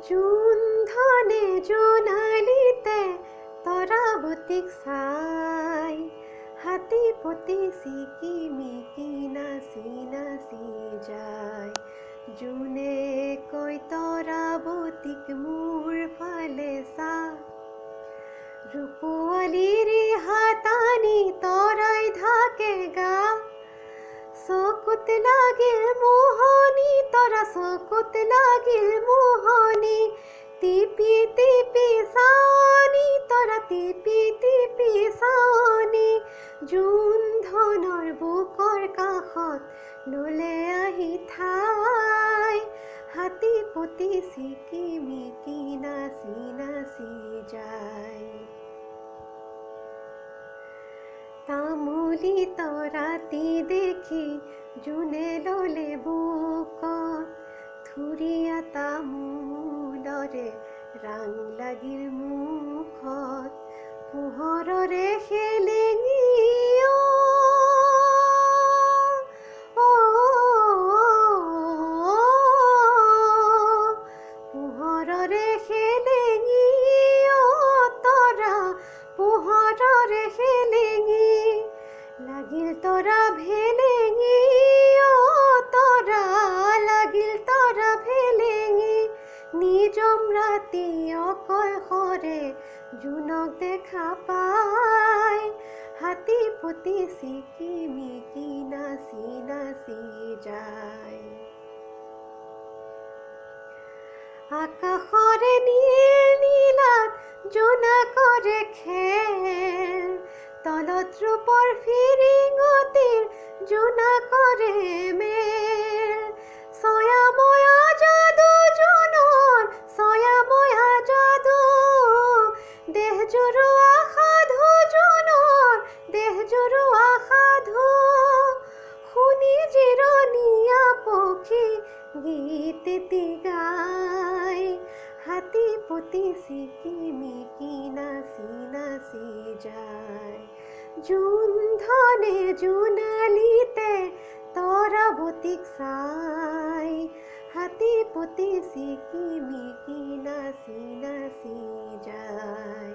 জোন ধনে জোনালিতে তৰাৱতীক চাই হাতী পতি চিকিমিকি নাচি নাচি যায়। জোনে কয় তৰাৱতীক মোৰ ফালে চা, ৰূপোৱালীৰ হাতানি তৰাই ঢাকে গা। চকুত লাগিল মোহনি তৰা চকুত লাগিল মোহনি, টিপি টিপি চাৱনি তৰা টিপি টিপি চাৱনি। জোন ধনৰ বুকৰ কাষত ললে আহি ঠাই, হাতী পতি চিকিমিকি নাচি নাচি যায়। তামুলী তৰাটি দেখি জোনে ললে বুকত, থুৰীয়া তামোলৰে ৰাং লাগিল মুখত। পোহৰৰে খেলেঙি পোহৰৰে খেলেঙি তৰা পোহৰৰে খেলেঙি, লাগিল তৰা ভেলেঙি তৰা লাগিল তৰা ভেলেঙি। নিজম ৰাতি অকলশৰে জোনক দেখা পাই, হাতী পতি চিকিমিকি নাচি নাচি যায়। আকাশৰে নীল নীলাত জোনাকৰে খেল, তলত ৰূপৰ ফিৰিঙতিৰ জোনাকৰে মেল। ছয়াময়া যাদু জোনৰ ছয়াময়া যাদু, দেহ জুৰুৱা সাধু জোনৰ দেহ জুৰুৱা সাধু। শুনি জিৰণীয়া পক্ষী গীত এটি গায়, হাতী পতি চিকিমিকি নাচি নাচি যায়। জোন ধনে জোনালিতে তৰাৱতীক চাই, হাতী পতি চিকিমিকি নাচি নাচি যায়।